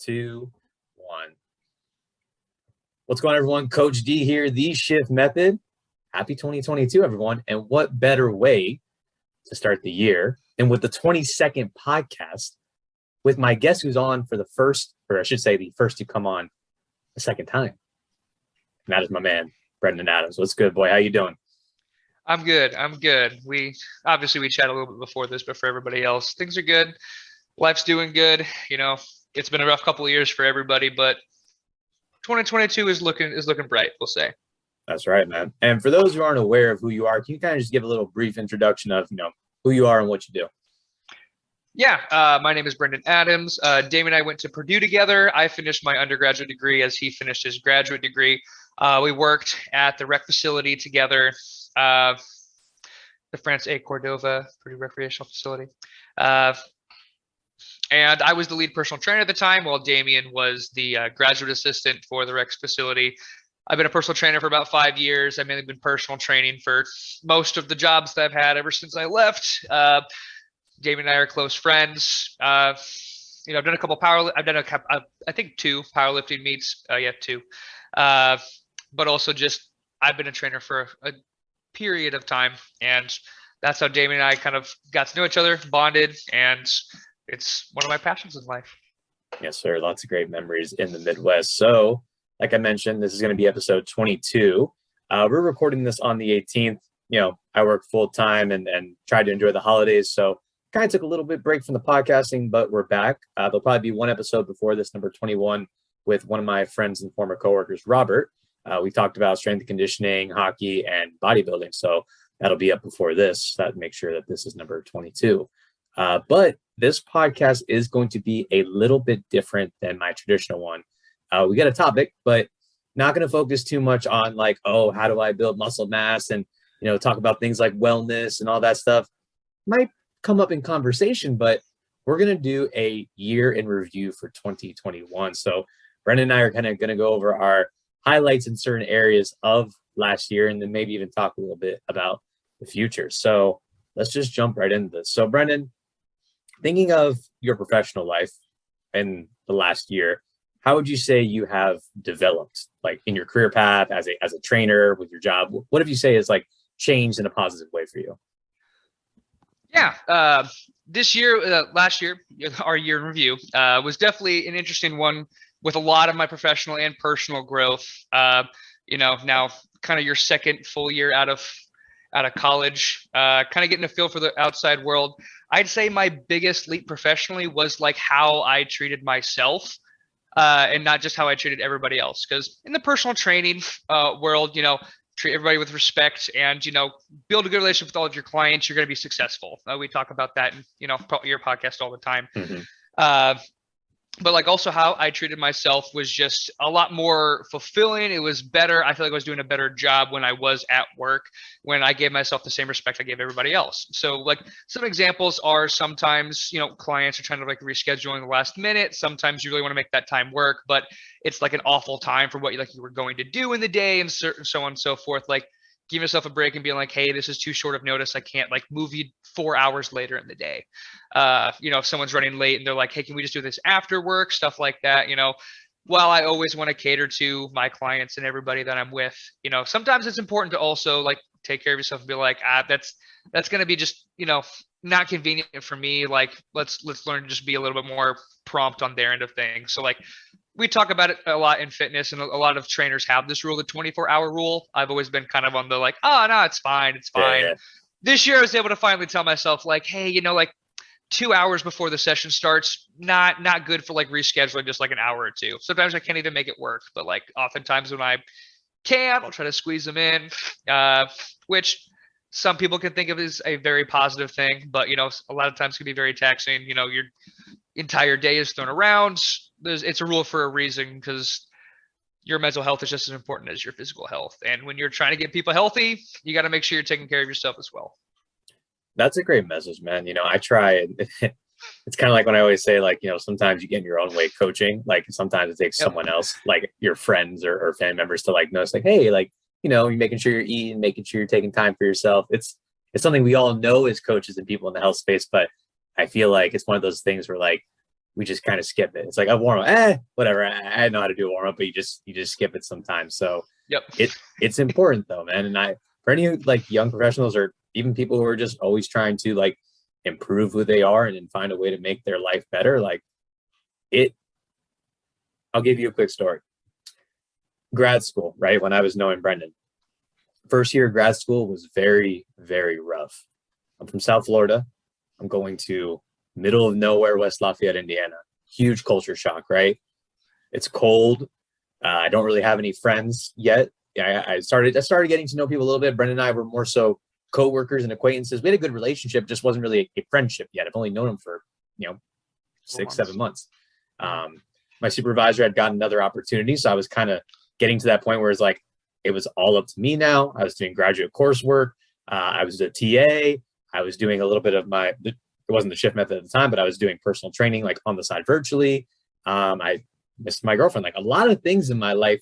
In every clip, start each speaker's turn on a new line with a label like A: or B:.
A: 2, 1. What's going on, everyone? Coach D here, The Shift Method. Happy 2022, everyone. And what better way to start the year than with the 22nd podcast with my guest who's on for the first, or I should say the first to come on the second time. And that is my man, Brendan Adams. What's good, boy? How you doing?
B: I'm good. We chatted a little bit before this, but for everybody else, things are good. Life's doing good. You know, it's been a rough couple of years for everybody, but 2022 is looking bright, we'll say.
A: That's right, man. And for those who aren't aware of who you are, can you kind of just give a little brief introduction of, who you are and what you do?
B: Yeah, my name is Brendan Adams. Damon and I went to Purdue together. I finished my undergraduate degree as he finished his graduate degree. We worked at the rec facility together, the France A. Cordova Purdue recreational facility. And I was the lead personal trainer at the time, while Damien was the graduate assistant for the rec facility. I've been a personal trainer for about 5 years. I've mainly been personal training for most of the jobs that I've had ever since I left. Damien and I are close friends. I've done a couple I think 2 powerlifting meets. Two. But also just I've been a trainer for a period of time, and that's how Damien and I kind of got to know each other, bonded, and it's one of my passions in life.
A: Yes, sir. Lots of great memories in the Midwest. So, like I mentioned, this is going to be episode 22. We're recording this on the 18th. I work full time and tried to enjoy the holidays. So kind of took a little bit break from the podcasting, but we're back. There'll probably be one episode before this, number 21, with one of my friends and former coworkers, Robert. We talked about strength and conditioning, hockey, and bodybuilding. So that'll be up before this. That make sure that this is number 22. But this podcast is going to be a little bit different than my traditional one. We got a topic, but not going to focus too much on how do I build muscle mass and, talk about things like wellness and all that stuff. Might come up in conversation, but we're going to do a year in review for 2021. So Brendan and I are kind of going to go over our highlights in certain areas of last year, and then maybe even talk a little bit about the future. So let's just jump right into this. So Brendan, thinking of your professional life in the last year, how would you say you have developed, in your career path as a trainer with your job? What have you say is changed in a positive way for you?
B: Yeah, this year, last year, our year in review was definitely an interesting one with a lot of my professional and personal growth. Now kind of your second full year out of college, kind of getting a feel for the outside world. I'd say my biggest leap professionally was how I treated myself, and not just how I treated everybody else. Because in the personal training world, treat everybody with respect and, build a good relationship with all of your clients. You're going to be successful. We talk about that in, your podcast all the time. Mm-hmm. But also how I treated myself was just a lot more fulfilling. It was better. I feel like I was doing a better job when I was at work, when I gave myself the same respect I gave everybody else. So some examples are sometimes, clients are trying to reschedule in the last minute. Sometimes you really want to make that time work, but it's an awful time for what you were going to do in the day, and so on and so forth. Give yourself a break and being hey, this is too short of notice. I can't move you 4 hours later in the day. If someone's running late and they're hey, can we just do this after work? Stuff like that. While I always want to cater to my clients and everybody that I'm with, sometimes it's important to also take care of yourself and be that's going to be just, not convenient for me. Let's learn to just be a little bit more prompt on their end of things. So we talk about it a lot in fitness, and a lot of trainers have this rule, the 24-hour rule. I've always been kind of on the oh, no, it's fine. It's fine. Yeah. This year I was able to finally tell myself hey, 2 hours before the session starts, not good for rescheduling just an hour or two. Sometimes I can't even make it work, but oftentimes when I can, I'll try to squeeze them in, which some people can think of as a very positive thing, but a lot of times can be very taxing. Your entire day is thrown around. It's a rule for a reason, because your mental health is just as important as your physical health. And when you're trying to get people healthy, you got to make sure you're taking care of yourself as well.
A: That's a great message, man. I try. It's kind of when I always say, sometimes you get in your own way coaching. Sometimes it takes someone else, your friends or family members, to notice, hey, you're making sure you're eating, making sure you're taking time for yourself. It's something we all know as coaches and people in the health space, but I feel it's one of those things where we just kind of skip it. It's like a warm up, whatever. I know how to do a warm up, but you just skip it sometimes. So
B: Yep.
A: It's important though, man. And for any like young professionals or even people who are just always trying to like improve who they are and find a way to make their life better, like I'll give you a quick story. Grad school, right? When I was knowing Brendan, first year of grad school was very, very rough. I'm from South Florida. I'm going to middle of nowhere, West Lafayette, Indiana. Huge culture shock, right? It's cold. I don't really have any friends yet. I started getting to know people a little bit. Brendan and I were more so co-workers and acquaintances. We had a good relationship, just wasn't really a friendship yet. I've only known him for 6-7 months. My supervisor had gotten another opportunity, so I was kind of getting to that point where it's like it was all up to me now. I was doing graduate coursework. I was a TA. I was doing a little bit of it wasn't the shift method at the time, but I was doing personal training like on the side virtually. I missed my girlfriend. Like a lot of things in my life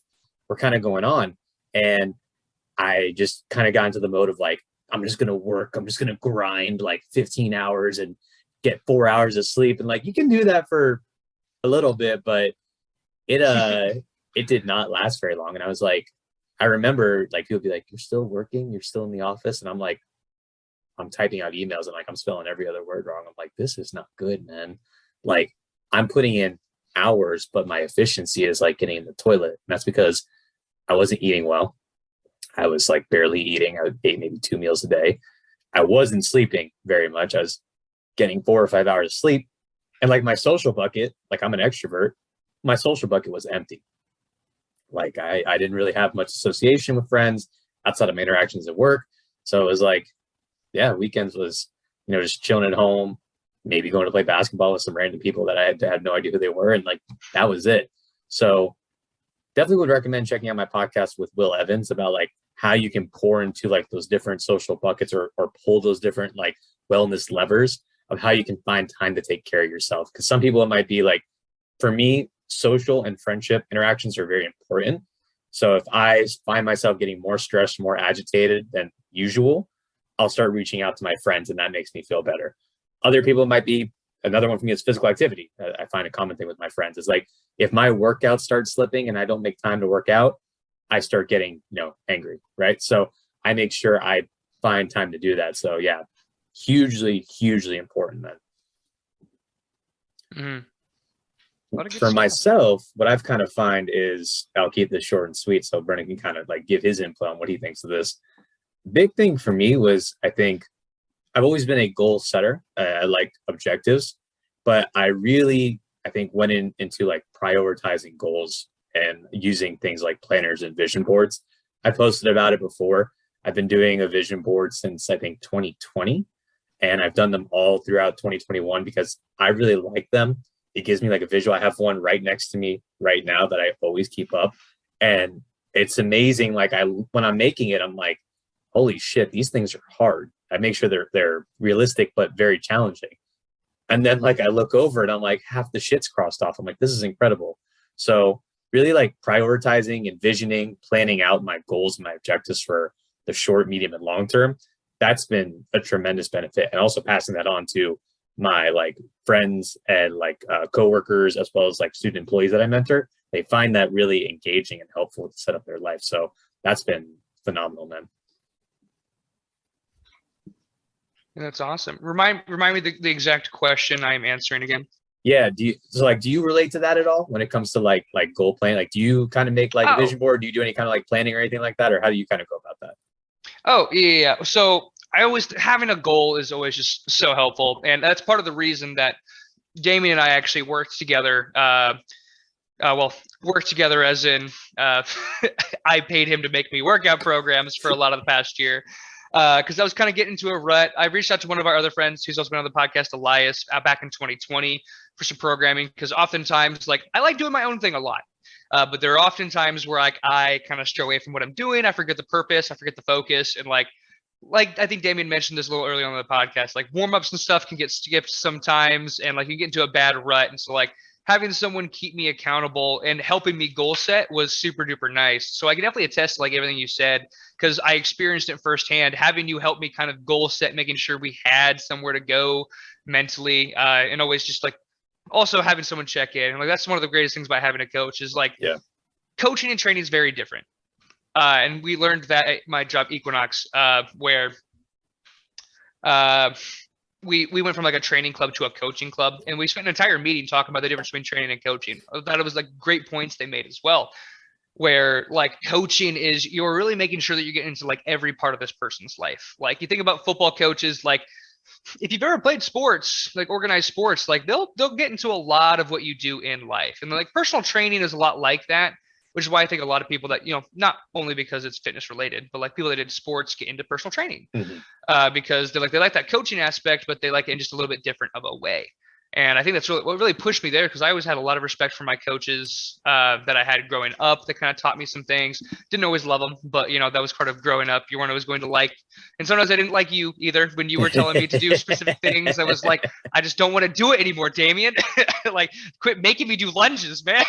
A: were kind of going on. And I just kind of got into the mode of like, I'm just going to work. I'm just going to grind like 15 hours and get 4 hours of sleep. And like, you can do that for a little bit, but it did not last very long. And I was like, I remember like, people be like, you're still working, you're still in the office. And I'm like, I'm typing out emails and like, I'm spelling every other word wrong. I'm like, this is not good, man. Like I'm putting in hours, but my efficiency is like getting in the toilet. And that's because I wasn't eating well. I was like barely eating. I ate maybe 2 meals a day. I wasn't sleeping very much. I was getting 4 or 5 hours of sleep. And like my social bucket, like I'm an extrovert, my social bucket was empty. Like I didn't really have much association with friends outside of my interactions at work. So it was like, yeah, weekends was, just chilling at home, maybe going to play basketball with some random people that I had no idea who they were. And like, that was it. So definitely would recommend checking out my podcast with Will Evans about like how you can pour into like those different social buckets or pull those different like wellness levers of how you can find time to take care of yourself. Because some people, it might be like, for me, social and friendship interactions are very important. So if I find myself getting more stressed, more agitated than usual, I'll start reaching out to my friends and that makes me feel better. Other people might be, another one for me is physical activity. I find a common thing with my friends is like, if my workout starts slipping and I don't make time to work out, I start getting, angry, right? So I make sure I find time to do that. So yeah, hugely, hugely important then. For myself, what I've kind of find is, I'll keep this short and sweet so Brennan can kind of like give his input on what he thinks of this. Big thing for me was, I think I've always been a goal setter. I like objectives, but I think went into like prioritizing goals and using things like planners and vision boards. I posted about it before. I've been doing a vision board since I think 2020, and I've done them all throughout 2021 because I really like them. It gives me like a visual. I have one right next to me right now that I always keep up, and it's amazing. Like when I'm making it, I'm like, holy shit, these things are hard. I make sure they're realistic but very challenging. And then like I look over and I'm like, half the shit's crossed off. I'm like, this is incredible. So really like prioritizing, envisioning, planning out my goals and my objectives for the short, medium, and long term. That's been a tremendous benefit. And also passing that on to my like friends and like coworkers, as well as like student employees that I mentor. They find that really engaging and helpful to set up their life. So that's been phenomenal, man.
B: That's awesome. Remind me the exact question I'm answering again.
A: Yeah. Do you relate to that at all when it comes to like goal planning? Like, do you kind of make like a vision board? Do you do any kind of like planning or anything like that? Or how do you kind of go about that?
B: Oh, yeah. So having a goal is always just so helpful. And that's part of the reason that Damien and I actually worked together. Worked together as in I paid him to make me workout programs for a lot of the past year. Because I was kind of getting into a rut. I reached out to one of our other friends who's also been on the podcast, Elias, back in 2020 for some programming. Because oftentimes, like, I like doing my own thing a lot. But there are often times where I kind of stray away from what I'm doing. I forget the purpose. I forget the focus. And like I think Damien mentioned this a little early on in the podcast, like warm-ups and stuff can get skipped sometimes. And like you get into a bad rut. And so like having someone keep me accountable and helping me goal set was super duper nice. So I can definitely attest to like everything you said, because I experienced it firsthand, having you help me kind of goal set, making sure we had somewhere to go mentally, and always just like also having someone check in. Like that's one of the greatest things about having a coach is like coaching and training is very different. And we learned that at my job Equinox, where we went from like a training club to a coaching club, and we spent an entire meeting talking about the difference between training and coaching. I thought it was like great points they made as well, where like coaching is you're really making sure that you get into like every part of this person's life. Like you think about football coaches, like if you've ever played sports, like organized sports, like they'll get into a lot of what you do in life. And like personal training is a lot like that, which is why I think a lot of people that, not only because it's fitness related, but like people that did sports get into personal training because they like that coaching aspect, but they like it in just a little bit different of a way. And I think that's really what really pushed me there, because I always had a lot of respect for my coaches that I had growing up that kind of taught me some things. Didn't always love them, but that was part of growing up. You weren't always going to like, and sometimes I didn't like you either when you were telling me to do specific things. I was like, I just don't want to do it anymore, Damien. Like, quit making me do lunges, man.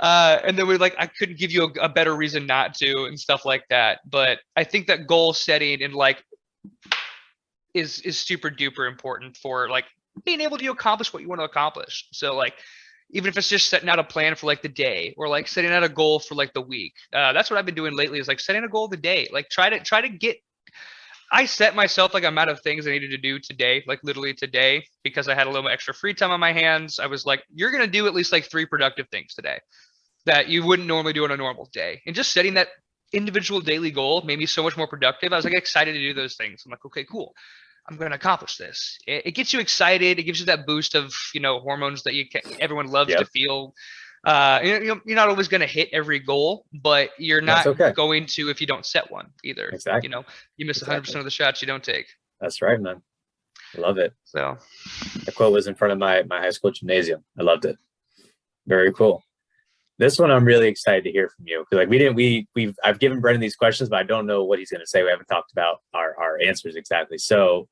B: And then I couldn't give you a better reason not to and stuff like that. But I think that goal setting and like is super duper important for like being able to accomplish what you want to accomplish. So like, even if it's just setting out a plan for like the day, or like setting out a goal for like the week, that's what I've been doing lately, is like setting a goal of the day. Like try to get, I set myself like amount of things I needed to do today, like literally today, because I had a little extra free time on my hands. I was like, you're going to do at least like 3 productive things today that you wouldn't normally do on a normal day. And just setting that individual daily goal made me so much more productive. I was like excited to do those things. I'm like, okay, cool, I'm going to accomplish this. It gets you excited. It gives you that boost of, hormones that everyone loves to feel. You're not always going to hit every goal, but you're not going to if you don't set one either.
A: Exactly.
B: You miss 100% of the shots you don't take.
A: That's right, man. I love it.
B: So
A: the quote was in front of my high school gymnasium. I loved it. Very cool. This one I'm really excited to hear from you, because like I've given Brendan these questions, but I don't know what he's going to say. We haven't talked about our answers exactly. So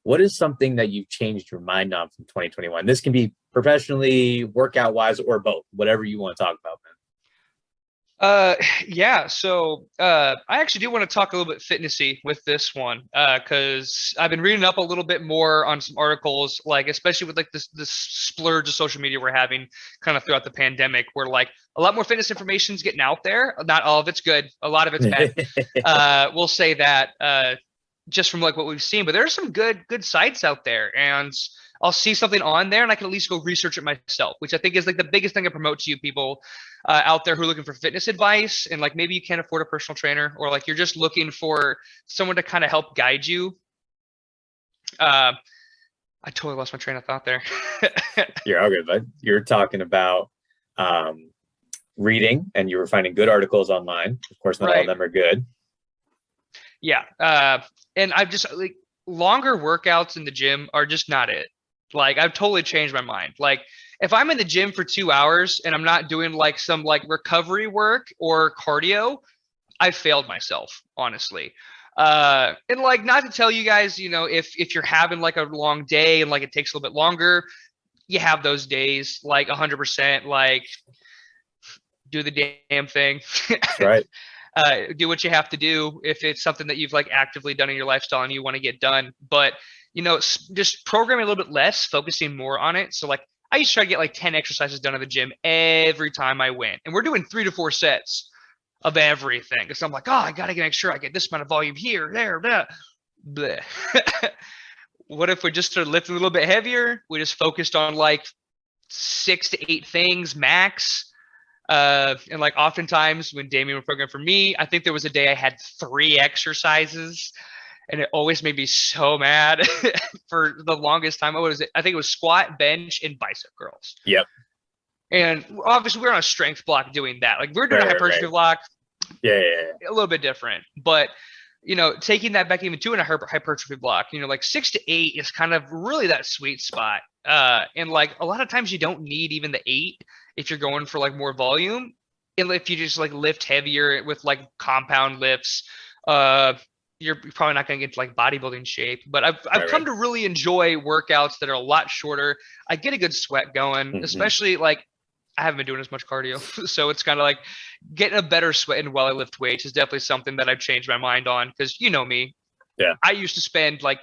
A: what is something that you've changed your mind on from 2021? This can be professionally, workout wise, or both, whatever you want to talk about, man.
B: So I actually do want to talk a little bit fitnessy with this one, because I've been reading up a little bit more on some articles, like especially with like this splurge of social media we're having kind of throughout the pandemic, where like a lot more fitness information is getting out there. Not all of it's good, a lot of it's bad. We'll say that just from like what we've seen, but there are some good sites out there, and I'll see something on there and I can at least go research it myself, which I think is like the biggest thing I promote to you people out there who are looking for fitness advice. And like, maybe you can't afford a personal trainer, or like you're just looking for someone to kind of help guide you. I totally lost my train of thought there.
A: You're all good, bud. You're talking about reading, and you were finding good articles online. Of course, not all of them are good.
B: Yeah. And I've just like, longer workouts in the gym are just not it. Like I've totally changed my mind. Like if I'm in the gym for 2 hours and I'm not doing like some like recovery work or cardio, I failed myself, honestly. And like, not to tell you guys, if you're having like a long day and like it takes a little bit longer, you have those days, like 100%, like do the damn thing.
A: That's right.
B: Do what you have to do if it's something that you've like actively done in your lifestyle and you want to get done. But just programming a little bit less, focusing more on it. So like I used to try to get like 10 exercises done at the gym every time I went, and we're doing 3 to 4 sets of everything. Because I'm like, oh, I gotta make sure I get this amount of volume here, there, blah. What if we just started lifting a little bit heavier? We just focused on like 6 to 8 things max. And like oftentimes when Damien would program for me, I think there was a day I had 3 exercises, and it always made me so mad for the longest time. I think it was squat, bench, and bicep curls.
A: Yep.
B: And obviously we're on a strength block doing that. Like we're doing a hypertrophy block.
A: Yeah.
B: A little bit different, but taking that back even to a hypertrophy block, like 6 to 8 is kind of really that sweet spot. And like a lot of times you don't need even the 8 if you're going for like more volume. And if you just like lift heavier with like compound lifts, you're probably not going to get to like bodybuilding shape. But I've come to really enjoy workouts that are a lot shorter. I get a good sweat going, especially like I haven't been doing as much cardio. So it's kind of like getting a better sweat in while I lift weights is definitely something that I've changed my mind on, because you know me.
A: Yeah.
B: I used to spend like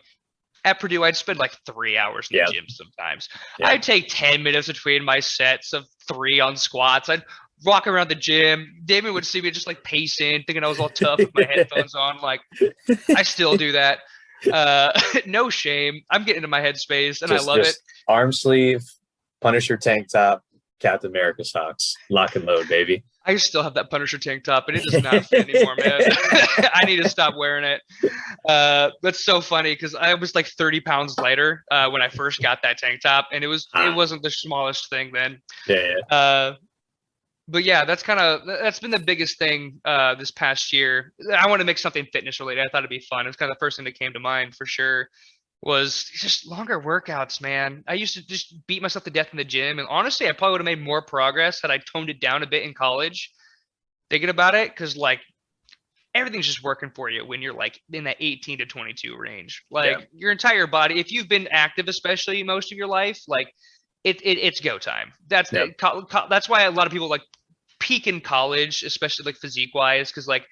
B: at Purdue, I'd spend like 3 hours in the gym sometimes.
A: Yeah.
B: I'd take 10 minutes between my sets of 3 on squats. I'd walk around the gym. Damon would see me just like pacing, thinking I was all tough with my headphones on. Like, I still do that. No shame. I'm getting into my headspace, and I love it.
A: Arm sleeve, Punisher tank top, Captain America socks, lock and load, baby.
B: I still have that Punisher tank top, and it does not fit anymore, man. I need to stop wearing it. That's so funny because I was like 30 pounds lighter when I first got that tank top, and it wasn't the smallest thing then.
A: Yeah.
B: But yeah, that's been the biggest thing this past year. I want to make something fitness related. I thought it'd be fun. It's kind of the first thing that came to mind for sure. Was just longer workouts, man. I used to just beat myself to death in the gym. And honestly, I probably would have made more progress had I toned it down a bit in college, thinking about it. Because, like, everything's just working for you when you're, like, in that 18 to 22 range. Like, your entire body, if you've been active, especially most of your life, like, it's go time. That's why a lot of people, like, peak in college, especially, like, physique-wise, because, like,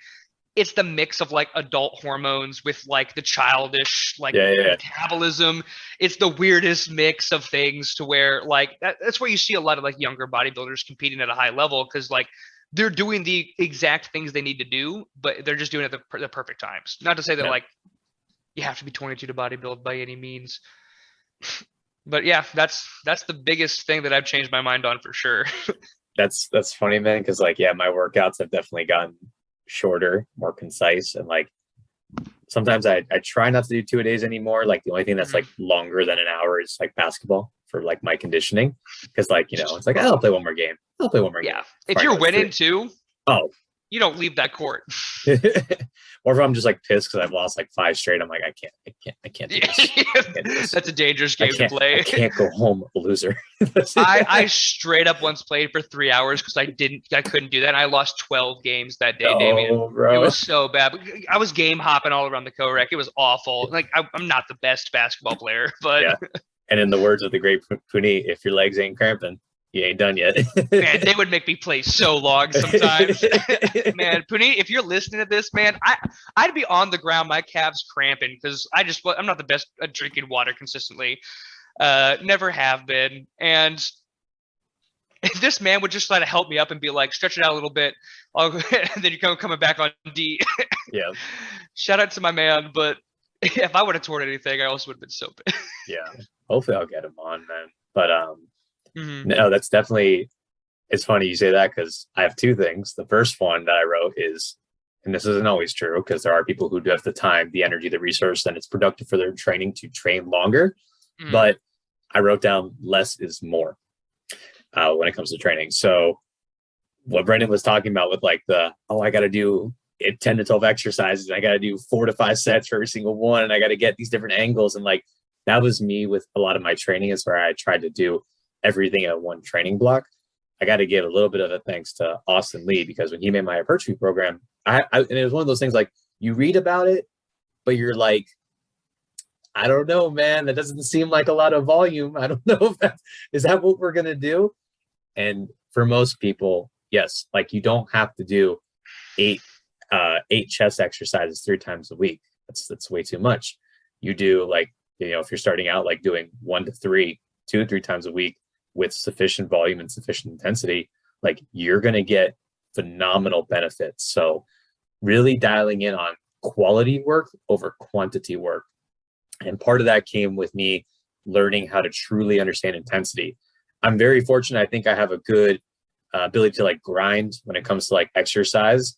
B: it's the mix of like adult hormones with like the childish like metabolism. It's the weirdest mix of things to where like that's where you see a lot of like younger bodybuilders competing at a high level because like they're doing the exact things they need to do, but they're just doing it at the perfect times. Not to say that like you have to be 22 to bodybuild by any means. But yeah, that's the biggest thing that I've changed my mind on for sure.
A: That's funny, man, because like my workouts have definitely gotten shorter, more concise, and like sometimes I try not to do 2-a-days anymore. Like the only thing that's like longer than an hour is like basketball for like my conditioning, because like it's like I'll play one more game.
B: If you're winning too, you don't leave that court.
A: Or if I'm just like pissed because I've lost like 5 straight, I'm like I can't do this.
B: That's a dangerous game to play.
A: I can't go home a loser.
B: I straight up once played for 3 hours because I couldn't do that. And I lost 12 games that day, Damien. Bro. It was so bad. I was game hopping all around the co-rec. It was awful. Like I'm not the best basketball player, but
A: And in the words of the great Puni, if your legs ain't cramping, you ain't done yet.
B: Man, they would make me play so long sometimes. Man, Puni, if you're listening to this, man, I'd be on the ground, my calves cramping because I'm not the best at drinking water consistently. Never have been. And this man would just try to help me up and be like, stretch it out a little bit. And then you're coming back on D.
A: Yeah.
B: Shout out to my man. But if I would have torn anything, I also would have been so bad.
A: Yeah. Hopefully I'll get him on, man. But no, that's definitely, it's funny you say that because I have 2 things. The first one that I wrote is, and this isn't always true because there are people who do have the time, the energy, the resource, and it's productive for their training to train longer. But I wrote down less is more when it comes to training. So what Brendan was talking about with like I got to do 10 to 12 exercises. And I got to do 4 to 5 sets for every single one. And I got to get these different angles. And like, that was me with a lot of my training is where I tried to do everything at one training block. I got to give a little bit of a thanks to Austin Lee because when he made my hypertrophy program, and it was one of those things like you read about it, but you're like, I don't know, man, that doesn't seem like a lot of volume. I don't know if is that what we're going to do? And for most people, yes, like you don't have to do 8 chest exercises 3 times a week. That's way too much. You do like, if you're starting out like doing 1 to 3, 2 to 3 times a week with sufficient volume and sufficient intensity, like you're going to get phenomenal benefits. So really dialing in on quality work over quantity work. And part of that came with me learning how to truly understand intensity. I'm very fortunate. I think I have a good ability to like grind when it comes to like exercise.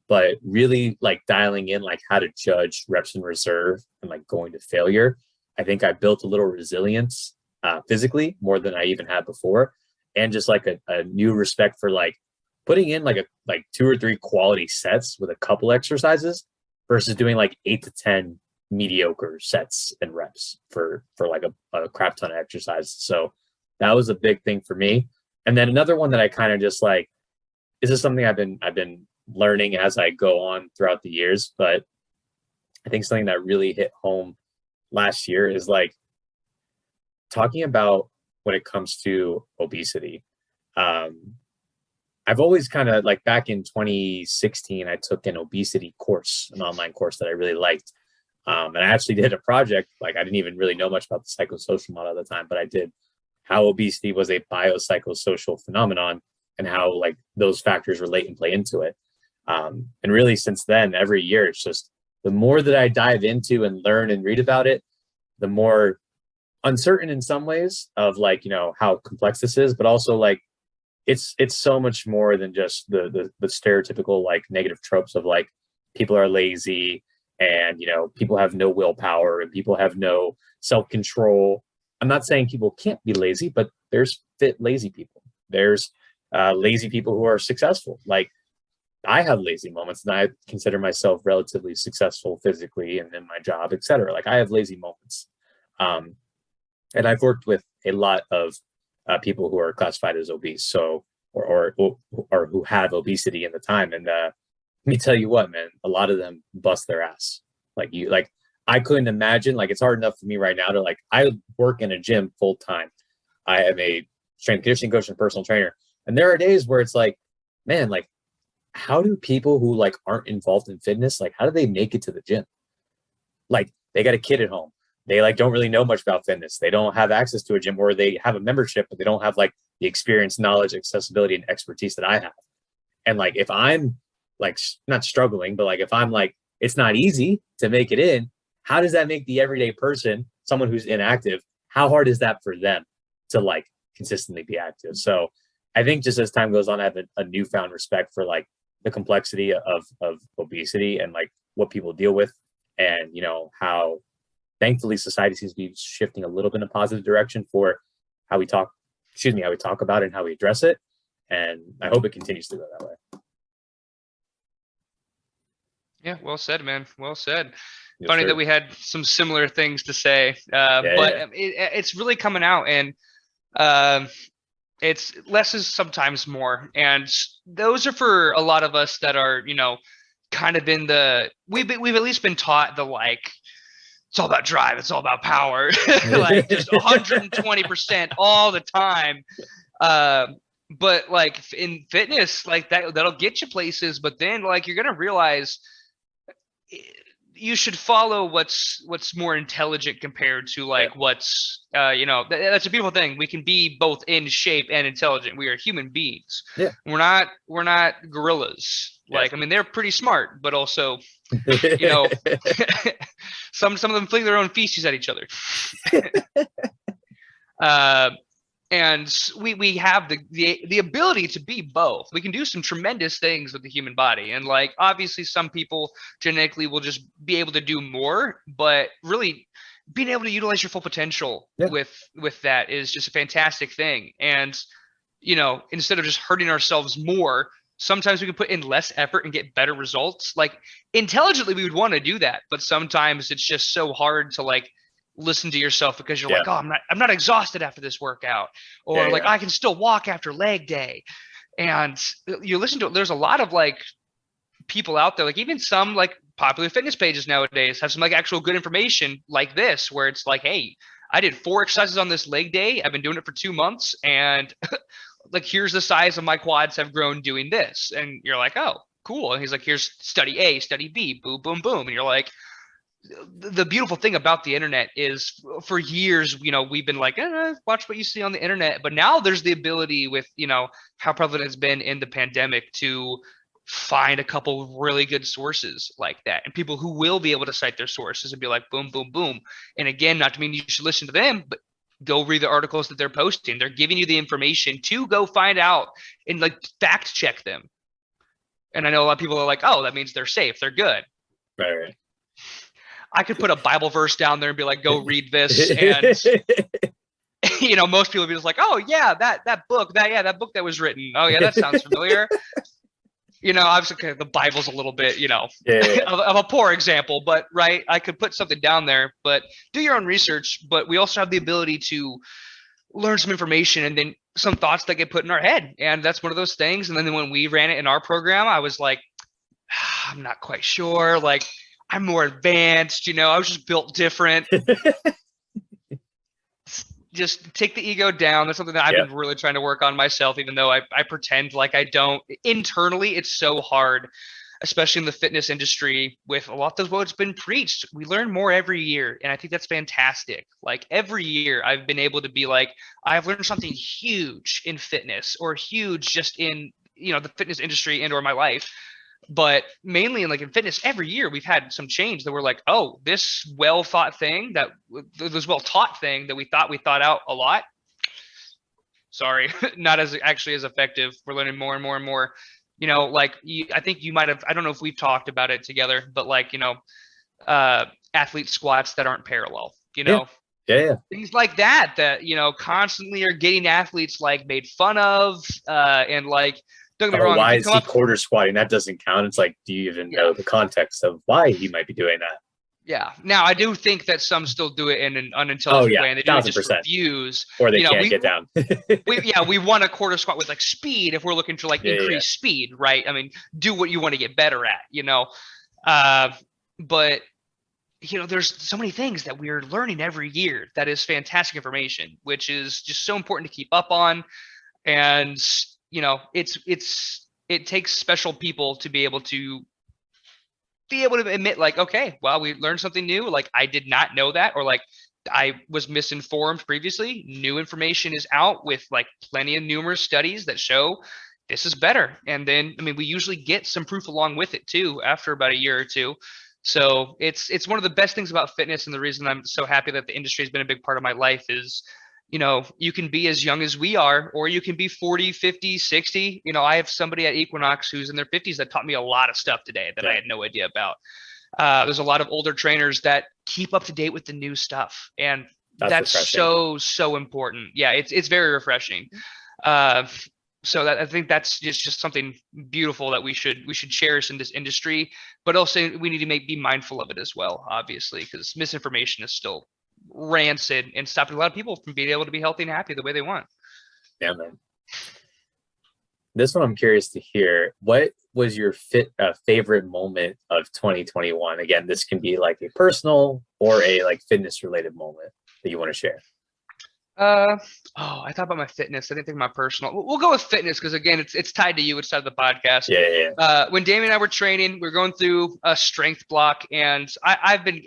A: But really like dialing in like how to judge reps in reserve and like going to failure. I think I built a little resilience physically more than I even had before. And just like a new respect for like putting in like 2 or 3 quality sets with a couple exercises versus doing like 8 to 10 mediocre sets and reps for like a crap ton of exercises. So that was a big thing for me. And then another one that I kind of just like, this is something I've been learning as I go on throughout the years, but I think something that really hit home last year is like talking about when it comes to obesity. I've always kind of like back in 2016, I took an obesity course, an online course that I really liked. And I actually did a project, like I didn't even really know much about the psychosocial model at the time, but I did how obesity was a biopsychosocial phenomenon and how like those factors relate and play into it. And really since then, every year, it's just the more that I dive into and learn and read about it, the more uncertain in some ways of like, you know, how complex this is, but also like it's so much more than just the stereotypical like negative tropes of like people are lazy and, you know, people have no willpower and people have no self-control. I'm not saying people can't be lazy, but there's fit lazy people. There's lazy people who are successful. Like I have lazy moments and I consider myself relatively successful physically and in my job, etc. Like I have lazy moments. And I've worked with a lot of people who are classified as obese, so or who have obesity in the time. And let me tell you what, man, a lot of them bust their ass. Like I couldn't imagine. Like it's hard enough for me right now to like I work in a gym full time. I am a strength and conditioning coach and personal trainer, and there are days where it's like, man, like how do people who like aren't involved in fitness, like how do they make it to the gym? Like they got a kid at home. They like don't really know much about fitness. They don't have access to a gym, or they have a membership, but they don't have like the experience, knowledge, accessibility, and expertise that I have. And like if I'm like not struggling, but like if I'm like it's not easy to make it in, how does that make the everyday person, someone who's inactive, how hard is that for them to like consistently be active? So I think just as time goes on, I have a newfound respect for like the complexity of obesity and like what people deal with, and you know how thankfully society seems to be shifting a little bit in a positive direction for how we talk about it and how we address it. And I hope it continues to go that way.
B: Yeah, well said, man. Well said.
A: Yes,
B: Funny
A: sir.
B: that we had some similar things to say,
A: Yeah,
B: but
A: yeah.
B: it's really coming out, and um, it's less is sometimes more, and those are for a lot of us that are, you know, kind of in the we've at least been taught the like it's all about drive, it's all about power, like just 120% all the time. But like in fitness, like that'll get you places, but then like you're gonna realize you should follow what's more intelligent compared to like what's you know that's a beautiful thing. We can be both in shape and intelligent. We are human beings.
A: Yeah.
B: We're not gorillas. Like I mean they're pretty smart, but also you know some of them fling their own feces at each other. And we have the ability to be both. We can do some tremendous things with the human body, and like obviously some people genetically will just be able to do more, but really being able to utilize your full potential with that is just a fantastic thing. And you know, instead of just hurting ourselves more, sometimes we can put in less effort and get better results. Like intelligently we would want to do that, but sometimes it's just so hard to like listen to yourself because you're like, oh, I'm not exhausted after this workout, or like I can still walk after leg day. And you listen to it, there's a lot of like people out there, like even some like popular fitness pages nowadays have some like actual good information like this, where it's like, hey, I did 4 exercises on this leg day, I've been doing it for 2 months, and like here's the size of my quads have grown doing this. And you're like, oh cool. And he's like, here's study A, study B, boom boom boom. And you're like, the beautiful thing about the internet is for years, you know, we've been like, watch what you see on the internet. But now there's the ability with, you know, how prevalent it's been in the pandemic to find a couple of really good sources like that, and people who will be able to cite their sources and be like, boom, boom, boom. And again, not to mean you should listen to them, but go read the articles that they're posting. They're giving you the information to go find out and like fact check them. And I know a lot of people are like, oh, that means they're safe, they're good.
A: Right.
B: I could put a Bible verse down there and be like, go read this. And, you know, most people would be just like, oh, yeah, that book, that book that was written. Oh, yeah, that sounds familiar. You know, obviously the Bible's a little bit, you know, of a poor example, but right, I could put something down there, but do your own research. But we also have the ability to learn some information and then some thoughts that get put in our head. And that's one of those things. And then when we ran it in our program, I was like, I'm not quite sure. Like, I'm more advanced, you know, I was just built different. Just take the ego down. That's something that I've been really trying to work on myself, even though I pretend like I don't. Internally, it's so hard. especially in the fitness industry, with a lot of what's been preached. We learn more every year, and I think that's fantastic. Like every year I've been able to be like, I've learned something huge in fitness, or huge just in, the fitness industry and or my life. But mainly in fitness, every year we've had some change that we're like, oh, this well thought thing, that this well taught thing that we thought out a lot, sorry, not as actually as effective. We're learning more and more and more. I think you might have, I don't know if we've talked about it together, but athlete squats that aren't parallel,
A: Yeah.
B: things like that, constantly are getting athletes made fun of, and don't get me wrong.
A: Why is he quarter squatting? That doesn't count. It's like, do you even know the context of why he might be doing that?
B: Yeah. Now, I do think that some still do it in an unintelligent way, and they do it just refuse.
A: Or they can't get down.
B: we want a quarter squat with speed if we're looking to increase speed, right? I mean, do what you want to get better at, but there's so many things that we're learning every year that is fantastic information, which is just so important to keep up on. And it takes special people to be able to admit okay, well, we learned something new. I did not know that, or I was misinformed previously. New information is out with plenty of numerous studies that show this is better. And then, we usually get some proof along with it too, after about a year or two. So it's one of the best things about fitness. And the reason I'm so happy that the industry has been a big part of my life is, you can be as young as we are, or you can be 40, 50, 60. I have somebody at Equinox who's in their 50s that taught me a lot of stuff today that I had no idea about. There's a lot of older trainers that keep up to date with the new stuff. And that's so important. Yeah, it's very refreshing. So that I think that's just something beautiful that we should cherish in this industry, but also we need to be mindful of it as well, obviously, because misinformation is still rancid and stopping a lot of people from being able to be healthy and happy the way they want.
A: Yeah, man. This one I'm curious to hear. What was your favorite moment of 2021? Again, this can be a personal or a fitness related moment that you want to share.
B: I thought about my fitness. I didn't think my personal. We'll go with fitness because again, it's tied to you. It's tied to the podcast.
A: Yeah.
B: When Damien and I were training, we were going through a strength block, and I've been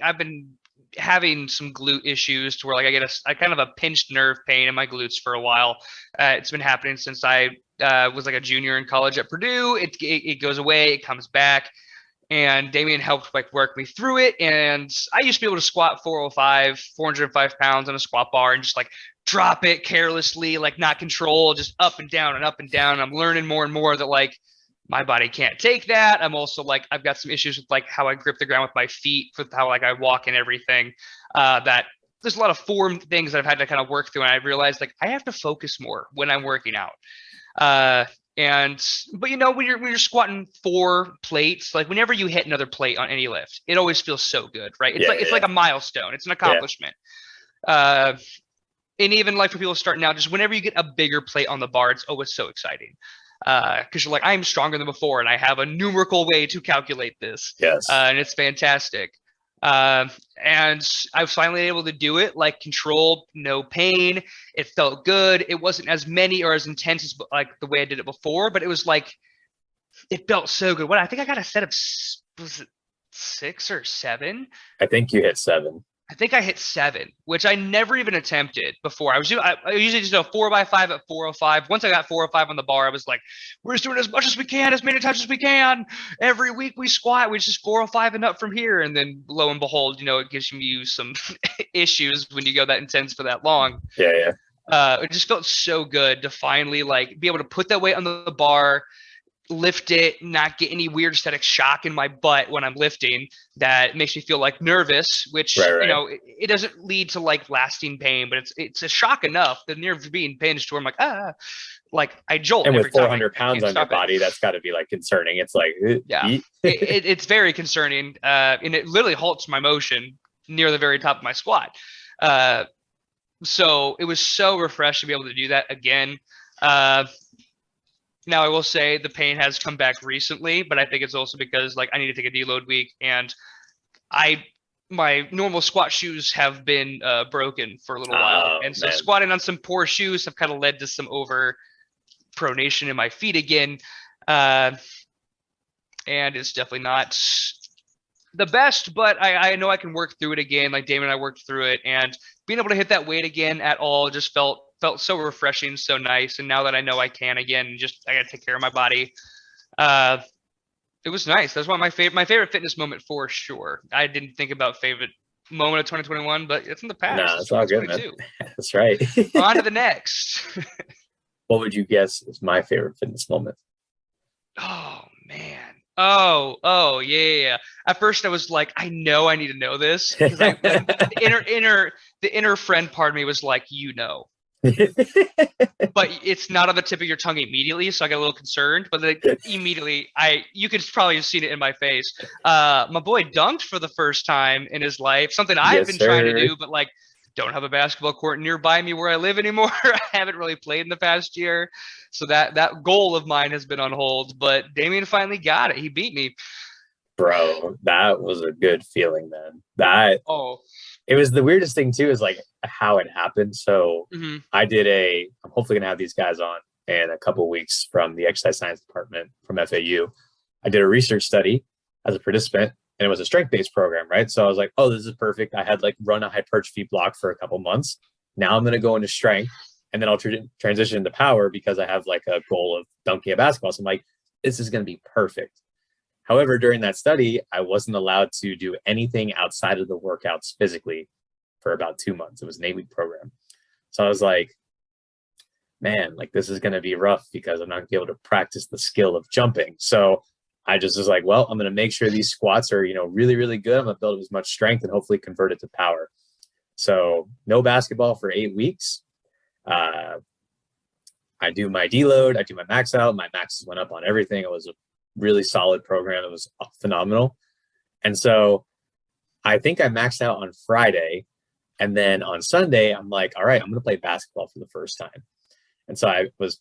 B: having some glute issues to where I get a kind of a pinched nerve pain in my glutes for a while. It's been happening since I was a junior in college at Purdue. It goes away, it comes back, and Damien helped work me through it. And I used to be able to squat 405 pounds on a squat bar and just drop it carelessly, not control, just up and down and up and down. And I'm learning more and more that my body can't take that. I'm also I've got some issues with how I grip the ground with my feet, with how I walk and everything. That there's a lot of form things that I've had to kind of work through, and I realized I have to focus more when I'm working out. But when you're squatting 4 plates, whenever you hit another plate on any lift, it always feels so good, right? It's like a milestone. It's an accomplishment. And even for people starting out, just whenever you get a bigger plate on the bar, it's always so exciting. Because you're I'm stronger than before, and I have a numerical way to calculate this.
A: Yes.
B: And it's fantastic. And I was finally able to do it, controlled, no pain. It felt good. It wasn't as many or as intense as the way I did it before, but it was it felt so good. I think I got a set of, was it 6 or 7?
A: I think you hit 7.
B: I think I hit 7, which I never even attempted before. I usually just do a 4x5 at 405. Once I got 405 on the bar, I was we're just doing as much as we can, as many times as we can. Every week we squat, we just 405 and up from here. And then lo and behold, it gives you some issues when you go that intense for that long.
A: Yeah.
B: It just felt so good to finally be able to put that weight on the bar, lift it, not get any weird static shock in my butt when I'm lifting that makes me feel nervous, which right. It doesn't lead to lasting pain, but it's a shock enough, the nerve being pinched where I'm I jolt.
A: And
B: with
A: every 400 pounds on your body, that's got to be concerning. It's
B: yeah, it's very concerning, and it literally halts my motion near the very top of my squat. So it was so refreshing to be able to do that again. Now, I will say the pain has come back recently, but I think it's also because I need to take a deload week, and my normal squat shoes have been broken for a little while. And so squatting on some poor shoes have kind of led to some over pronation in my feet again. and it's definitely not the best, but I know I can work through it again. Like Damon and I worked through it, and being able to hit that weight again at all just felt so refreshing, so nice. And now that I know I can again, just I got to take care of my body. It was nice. That's one of my favorite fitness moment for sure. I didn't think about favorite moment of 2021, but it's in the past.
A: No,
B: It's
A: it's all good, man.
B: 2022.
A: That's right.
B: On to the next.
A: What would you guess is my favorite fitness moment?
B: Oh man. Oh yeah. At first I was like, I know I need to know this because the inner friend part of me was like, but it's not on the tip of your tongue immediately, so I got a little concerned. But then immediately, you could probably have seen it in my face. My boy dunked for the first time in his life, something I've been trying to do, but like don't have a basketball court nearby me where I live anymore. I haven't really played in the past year, so that goal of mine has been on hold. But Damien finally got it. He beat me.
A: Bro, that was a good feeling, man. It was the weirdest thing too, is like how it happened. So I'm hopefully gonna have these guys on in a couple of weeks from the exercise science department from FAU. I did a research study as a participant, and it was a strength-based program, right? So I was like, oh, this is perfect. I had like run a hypertrophy block for a couple months. Now I'm gonna go into strength, and then I'll transition into power because I have like a goal of dunking a basketball. So I'm like, this is gonna be perfect. However, during that study, I wasn't allowed to do anything outside of the workouts physically for about 2 months. It was an 8-week program. So I was like, man, like this is going to be rough because I'm not going to be able to practice the skill of jumping. So I just was like, well, I'm going to make sure these squats are, really, really good. I'm going to build as much strength and hopefully convert it to power. So no basketball for 8 weeks. I do my deload. I do my max out. My maxes went up on everything. It was a really solid program. It was phenomenal. And so I think I maxed out on Friday. And then on Sunday, I'm like, all right, I'm going to play basketball for the first time. And so I was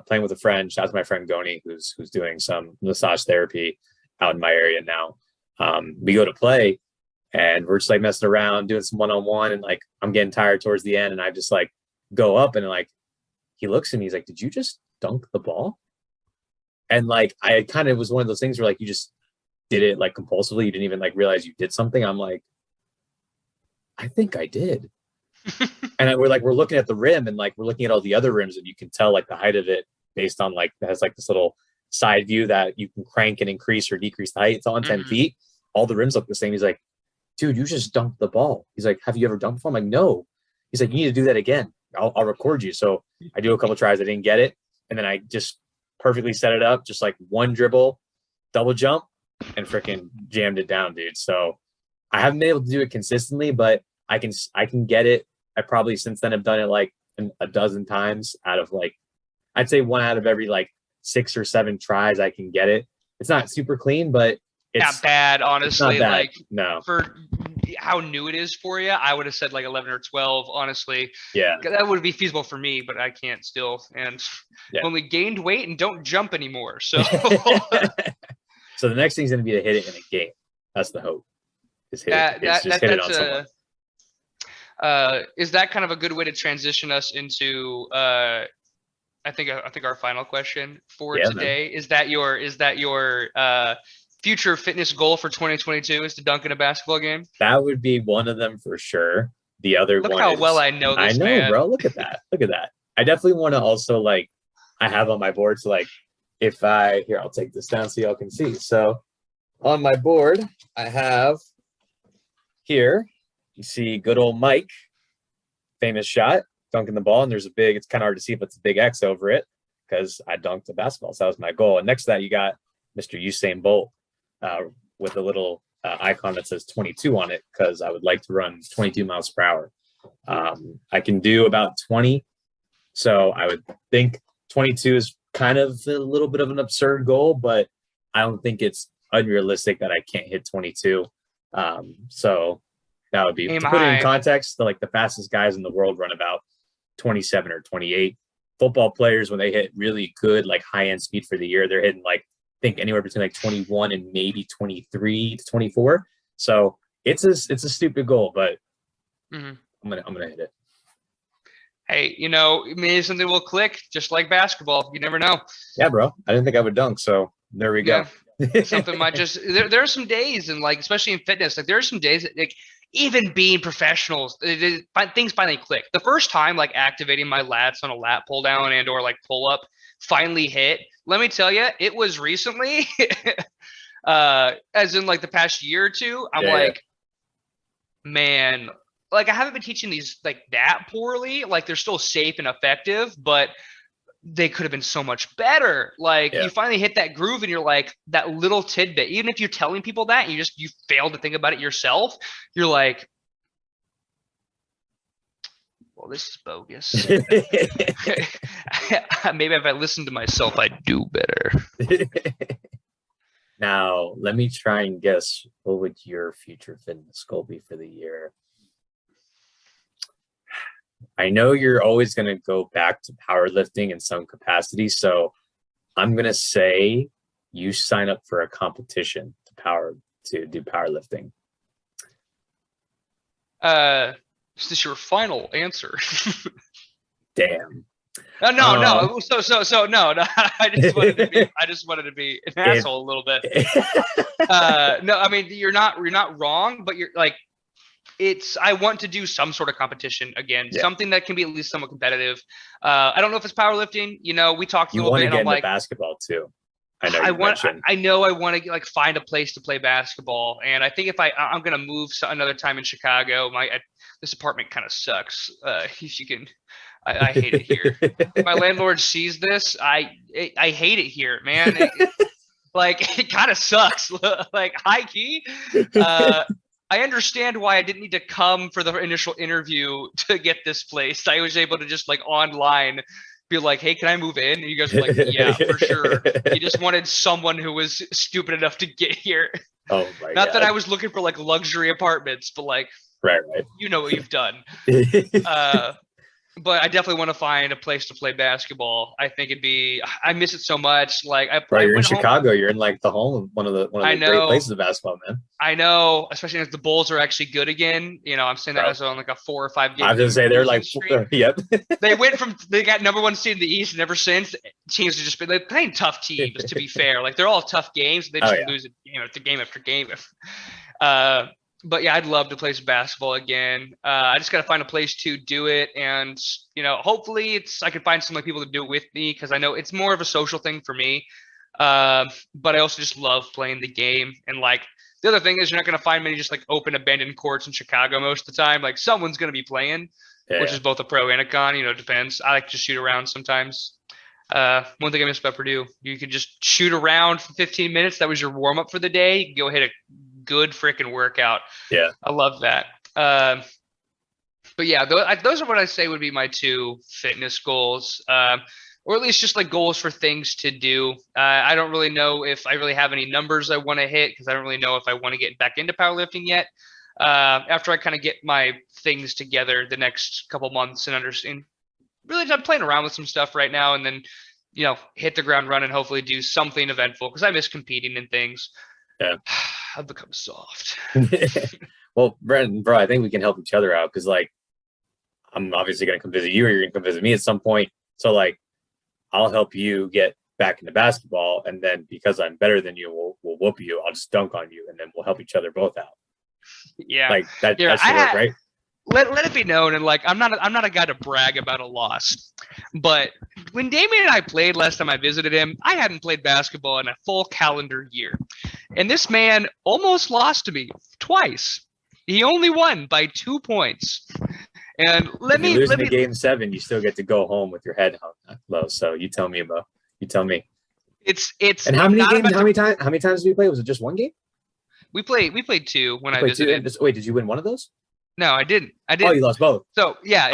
A: playing with a friend. Shout out to my friend Goni, who's doing some massage therapy out in my area now. We go to play and we're just like messing around, doing some one-on-one. And like, I'm getting tired towards the end. And I just like go up and like, he looks at me, he's like, did you just dunk the ball? And like, I kind of was one of those things where like, you just did it like compulsively. You didn't even like realize you did something. I'm like, I think I did. And we're looking at the rim and like, we're looking at all the other rims and you can tell like the height of it based on like, it has like this little side view that you can crank and increase or decrease the height. It's on 10 feet. All the rims look the same. He's like, dude, you just dunked the ball. He's like, have you ever dunked before? I'm like, no. He's like, you need to do that again. I'll record you. So I do a couple tries. I didn't get it. And then I just perfectly set it up, just like one dribble, double jump, and freaking jammed it down, dude. So I haven't been able to do it consistently, but I can get it. I probably since then have done it like a dozen times out of like, I'd say 1 out of every like 6 or 7 tries I can get it. It's not super clean, but it's
B: not bad, honestly.
A: Not bad.
B: Like
A: no,
B: for how new it is for you, I would have said like 11 or 12, honestly.
A: Yeah.
B: That would be feasible for me, but I can't still. And only gained weight and don't jump anymore. So
A: So the next thing's going to be to hit it in a game. That's the hope. Is hit it on someone.
B: Is that kind of a good way to transition us into I think our final question for today, man. Is that your future fitness goal for 2022 is to dunk in a basketball game?
A: That would be one of them for sure. The other
B: Look
A: one
B: how well I know this, man.
A: Bro. Look at that. Look at that. I definitely want to also like, I have on my board to like, I'll take this down so y'all can see. So on my board, I have here, you see good old Mike, famous shot, dunking the ball. And there's it's kind of hard to see, but it's a big X over it because I dunked the basketball. So that was my goal. And next to that, you got Mr. Usain Bolt with a little icon that says 22 on it because I would like to run 22 miles per hour. I can do about 20. So I would think 22 is kind of a little bit of an absurd goal, but I don't think it's unrealistic that I can't hit 22. So that would be, to put it in context, the fastest guys in the world run about 27 or 28. Football players, when they hit really good, like high-end speed for the year, they're hitting like, I think anywhere between like 21 and maybe 23 to 24. So it's a stupid goal, but I'm gonna hit it.
B: Hey, maybe something will click just like basketball. You never know.
A: Yeah, bro. I didn't think I would dunk, so there we go.
B: Something might just there are some days, and like especially in fitness, like there are some days that like even being professionals, things finally click. The first time like activating my lats on a lat pull down and or like pull up finally hit. Let me tell you, it was recently, as in like the past year or two. I'm like, man, like I haven't been teaching these like that poorly. Like they're still safe and effective, but they could have been so much better. Like you finally hit that groove and you're like that little tidbit, even if you're telling people that you fail to think about it yourself, you're like, well, this is bogus. Maybe if I listen to myself, I'd do better.
A: Now, let me try and guess, what would your future fitness goal be for the year? I know you're always going to go back to powerlifting in some capacity, so I'm going to say you sign up for a competition to do powerlifting.
B: Is this your final answer?
A: Damn.
B: No. No. I just wanted to be an asshole a little bit. No, I mean you're not wrong, but you're like, I want to do some sort of competition again, something that can be at least somewhat competitive. I don't know if it's powerlifting. You know, we talked a little bit.
A: You want to get into basketball too. I know. I want to like find a place to play basketball, and I think if I'm gonna move another time in Chicago. This apartment kind of sucks. If you can. I hate it here. My landlord sees this. I hate it here, man. It kind of sucks. Like high key. I understand why I didn't need to come for the initial interview to get this place. I was able to just like online be like, hey, can I move in? And you guys were like, yeah, for sure. You just wanted someone who was stupid enough to get here. Oh my
B: Not
A: God.
B: that I was looking for like luxury apartments, but like,
A: right.
B: You know what you've done. But I definitely want to find a place to play basketball. I think I miss it so much. Like
A: you're in Chicago. You're in like the home of one of the great places of basketball, man.
B: I know, especially as the Bulls are actually good again. You know, I'm saying that as on like a 4 or 5 game.
A: I was gonna say they're like, yep.
B: They got #1 seed in the East, and ever since teams have just been playing tough teams. To be fair, like they're all tough games. They just lose it, game after game. But yeah, I'd love to play some basketball again. I just got to find a place to do it. And, hopefully I can find some people to do it with me, because I know it's more of a social thing for me. But I also just love playing the game. And like the other thing is you're not going to find many just like open abandoned courts in Chicago most of the time. Like someone's going to be playing, which is both a pro and a con, it depends. I like to shoot around sometimes. One thing I miss about Purdue, you could just shoot around for 15 minutes. That was your warm up for the day. You can go hit a good freaking workout.
A: Yeah,
B: I love that. But yeah, those are what I say would be my 2 fitness goals, or at least just like goals for things to do. I don't really know if I really have any numbers I want to hit, because I don't really know if I want to get back into powerlifting yet. After I kind of get my things together the next couple months and understand, really I'm playing around with some stuff right now, and then hit the ground running, hopefully do something eventful, because I miss competing in things.
A: Yeah.
B: I've become soft.
A: Well, Brent, bro, I think we can help each other out, because like I'm obviously going to come visit you, or you're going to come visit me at some point. So like I'll help you get back into basketball, and then because I'm better than you, we'll whoop you. I'll just dunk on you, and then we'll help each other both out.
B: Yeah,
A: like that should work, right?
B: Let it be known, and like I'm not a guy to brag about a loss, but when Damien and I played last time I visited him, I hadn't played basketball in a full calendar year, and this man almost lost to me twice. He only won by 2 points. And let me
A: game 7, you still get to go home with your head hung low. So you tell me, Bo. You tell me.
B: It's
A: and how many games? How many times did we play? Was it just one game?
B: We played 2 when I visited.
A: Wait, did you win one of those?
B: No, I didn't.
A: Oh, you lost both.
B: So yeah.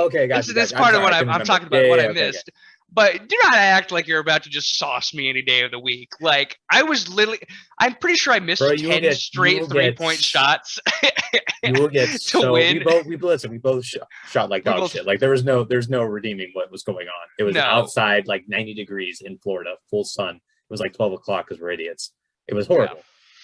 A: Okay, gotcha.
B: This is part of what I'm talking about. What I missed. Okay. But do not act like you're about to just sauce me any day of the week. Like I was literally, I'm pretty sure I missed 10 straight 3-point shots.
A: You will get
B: to win.
A: We both shot like dog shit. Like there's no redeeming what was going on. It was outside, like 90 degrees in Florida, full sun. It was like 12 o'clock because we're idiots. It was horrible.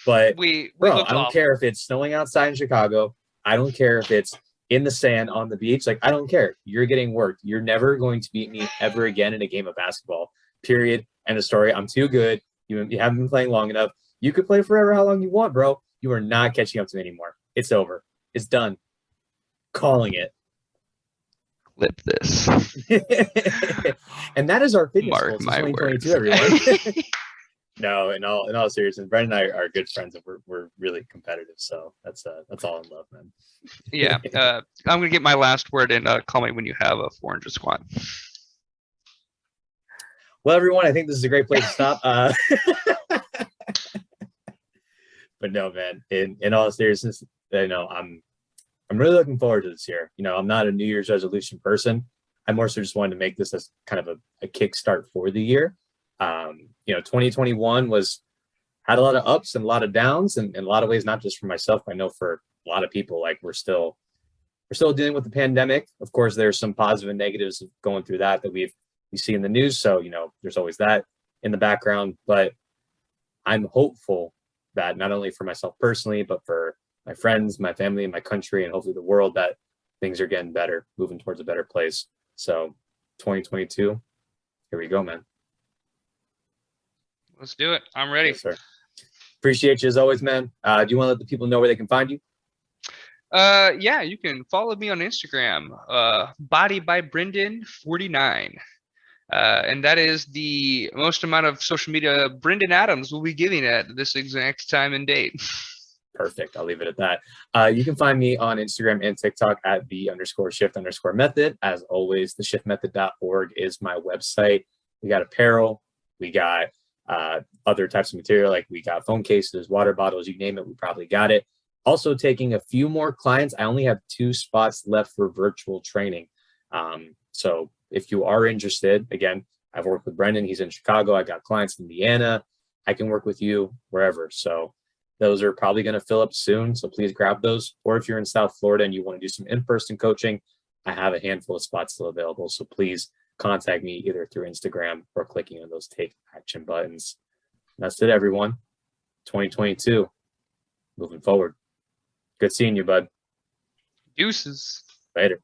A: Yeah. But I don't care if it's snowing outside in Chicago. I don't care if it's in the sand on the beach. Like, I don't care. You're getting worked. You're never going to beat me ever again in a game of basketball. Period. End of story. I'm too good. You haven't been playing long enough. You could play forever how long you want, bro. You are not catching up to me anymore. It's over. It's done. Calling it.
B: Clip this.
A: And that is our fitness
B: Mark
A: goals for
B: my
A: 2022,
B: words.
A: everyone. No, in all seriousness, Brandon and I are good friends, and we're really competitive. So that's all in love, man.
B: Yeah. I'm gonna get my last word and call me when you have a 400 squat.
A: Well, everyone, I think this is a great place to stop. But no, man, in all seriousness, I'm really looking forward to this year. I'm not a New Year's resolution person. I more so just wanted to make this as kind of a kickstart for the year. 2021 had a lot of ups and a lot of downs, and in a lot of ways, not just for myself. I know for a lot of people, like we're still dealing with the pandemic. Of course, there's some positive and negatives going through that we see in the news. So, there's always that in the background, but I'm hopeful that not only for myself personally, but for my friends, my family, and my country, and hopefully the world, that things are getting better, moving towards a better place. So 2022, here we go, man.
B: Let's do it. I'm ready.
A: Yes, sir. Appreciate you as always, man. Do you want to let the people know where they can find you?
B: Yeah, you can follow me on Instagram, Body by Brendan 49. And that is the most amount of social media Brendan Adams will be giving at this exact time and date.
A: Perfect. I'll leave it at that. You can find me on Instagram and TikTok at _shift_method. As always, theshiftmethod.org is my website. We got apparel. We got other types of material, like we got phone cases, water bottles, you name it, we probably got it. Also taking a few more clients. I only have 2 spots left for virtual training. So if you are interested, again, I've worked with Brendan. He's in Chicago. I got clients in Indiana. I can work with you wherever. So those are probably going to fill up soon. So please grab those. Or if you're in South Florida and you want to do some in-person coaching, I have a handful of spots still available. So please contact me either through Instagram or clicking on those take action buttons. That's it, everyone. 2022, moving forward. Good seeing you, bud.
B: Deuces.
A: Later.